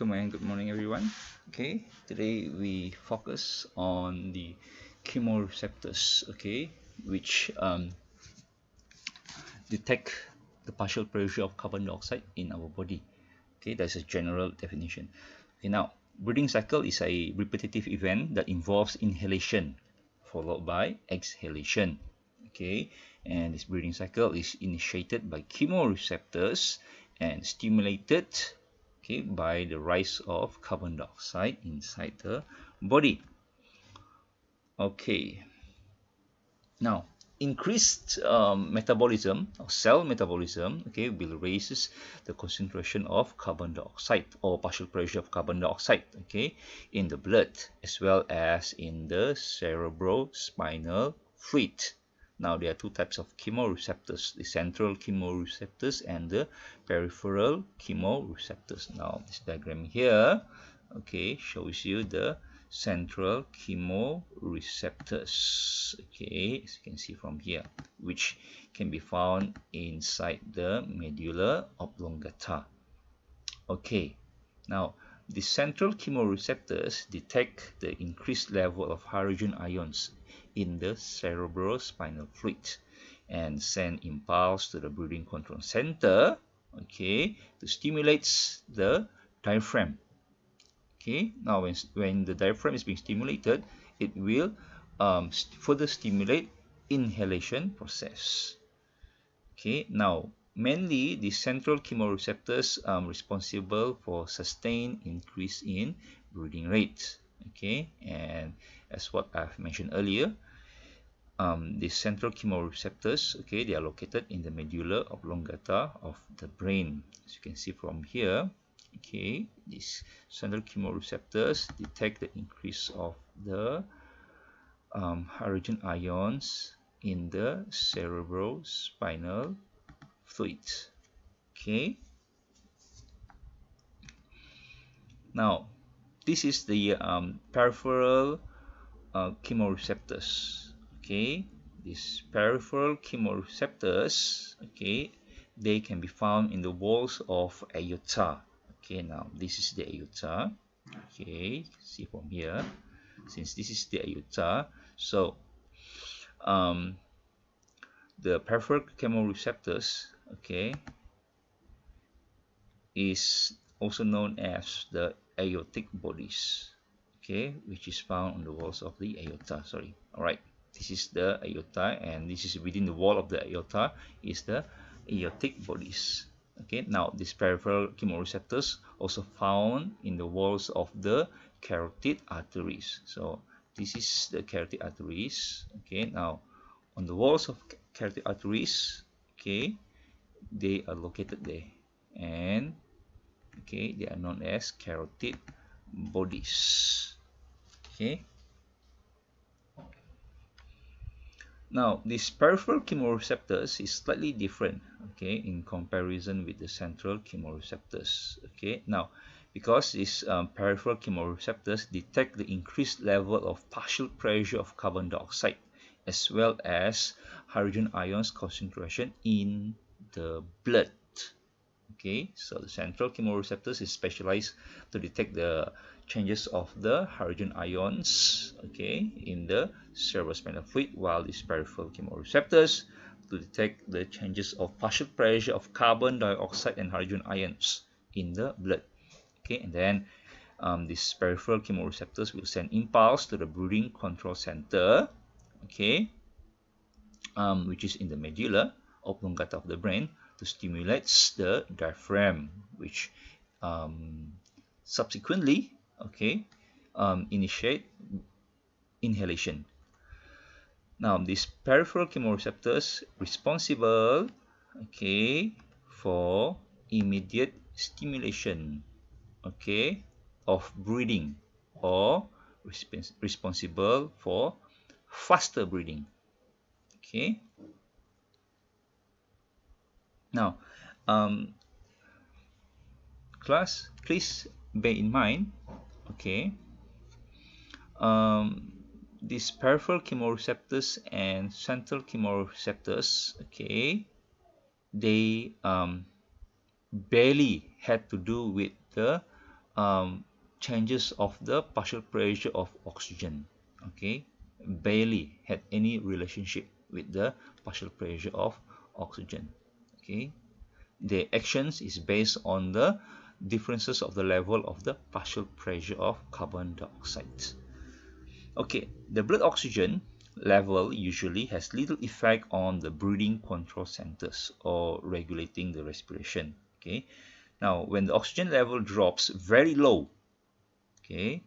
Good morning everyone. Okay, today we focus on the chemoreceptors, okay, which detect the partial pressure of carbon dioxide in our body. Okay, that's a general definition. Okay, now breathing cycle is a repetitive event that involves inhalation followed by exhalation. Okay, and this breathing cycle is initiated by chemoreceptors and stimulated, okay, by the rise of carbon dioxide inside the body. Okay, now increased metabolism or cell metabolism, okay, will raises the concentration of carbon dioxide or partial pressure of carbon dioxide, okay, in the blood as well as in the cerebrospinal fluid. Now there are two types of chemoreceptors, the central chemoreceptors and the peripheral chemoreceptors. Now this diagram here, okay, shows you the central chemoreceptors, okay, as you can see from here, which can be found inside the medulla oblongata. Okay, now the central chemoreceptors detect the increased level of hydrogen ions in the cerebrospinal fluid and send impulse to the breathing control center, okay, to stimulate the diaphragm. Okay, now when the diaphragm is being stimulated, it will further stimulate inhalation process. Okay, now mainly the central chemoreceptors responsible for sustained increase in breathing rate. Okay, and as what I've mentioned earlier, the central chemoreceptors, okay, they are located in the medulla oblongata of the brain, as you can see from here. Okay, these central chemoreceptors detect the increase of the hydrogen ions in the cerebrospinal fluid. Okay, now this is the peripheral chemoreceptors. Okay, these peripheral chemoreceptors, okay, they can be found in the walls of aorta. Okay, now this is the aorta. Okay, see from here, since this is the aorta, so the peripheral chemoreceptors, okay, is also known as the aortic bodies, okay, which is found on the walls of the aorta. Sorry, all right, this is the aorta, and this is within the wall of the aorta is the aortic bodies. Okay, now these peripheral chemoreceptors also found in the walls of the carotid arteries. So this is the carotid arteries. Okay, now on the walls of carotid arteries, okay, they are located there, and okay, they are known as carotid bodies. Okay, now this peripheral chemoreceptors is slightly different, okay, in comparison with the central chemoreceptors. Okay, now because these peripheral chemoreceptors detect the increased level of partial pressure of carbon dioxide as well as hydrogen ions concentration in the blood. Okay, so the central chemoreceptors is specialized to detect the changes of the hydrogen ions, okay, in the cerebrospinal fluid, while these peripheral chemoreceptors to detect the changes of partial pressure of carbon dioxide and hydrogen ions in the blood. Okay, and then these peripheral chemoreceptors will send impulse to the breathing control center, okay, which is in the medulla oblongata of the brain, to stimulate the diaphragm, which subsequently, okay, initiate inhalation. Now these peripheral chemoreceptors responsible, okay, for immediate stimulation, okay, of breathing, or responsible for faster breathing. Okay, now class, please bear in mind, okay, these peripheral chemoreceptors and central chemoreceptors, okay, they barely had to do with the changes of the partial pressure of oxygen. Okay, barely had any relationship with the partial pressure of oxygen. Okay, the actions is based on the differences of the level of the partial pressure of carbon dioxide. Okay, the blood oxygen level usually has little effect on the breathing control centers or regulating the respiration. Okay, now when the oxygen level drops very low, okay,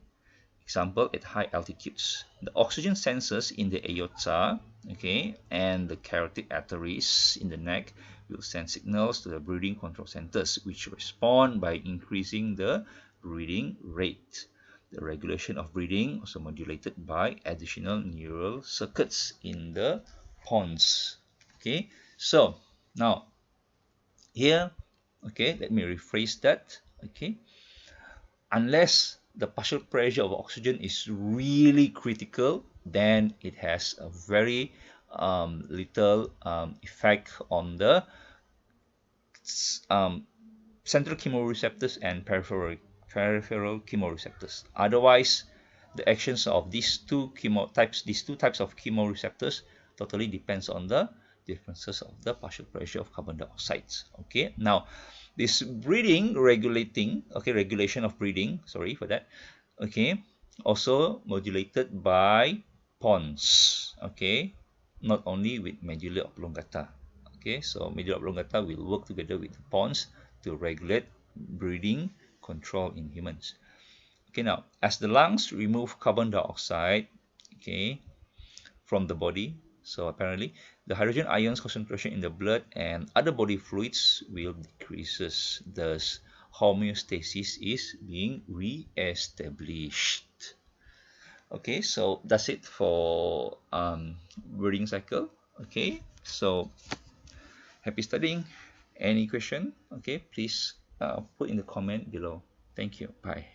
example at high altitudes, the oxygen sensors in the aorta, okay, and the carotid arteries in the neck will send signals to the breathing control centers, which respond by increasing the breathing rate. The regulation of breathing also modulated by additional neural circuits in the pons. Okay, so now here, okay, let me rephrase that. Okay, unless the partial pressure of oxygen is really critical, then it has a very little effect on the um, central chemoreceptors and peripheral chemoreceptors. Otherwise, the actions of these two types of chemoreceptors totally depends on the differences of the partial pressure of carbon dioxide. Okay, now this breathing regulating, okay, regulation of breathing, sorry for that, okay, also modulated by pons, okay, not only with medulla oblongata. Okay, so medulla oblongata will work together with the pons to regulate breathing control in humans. Okay, now as the lungs remove carbon dioxide, okay, from the body, so apparently the hydrogen ions concentration in the blood and other body fluids will decreases, thus homeostasis is being re-established. Okay, so that's it for breathing cycle. Okay, so happy studying. Any question? Okay, please put in the comment below. Thank you. Bye.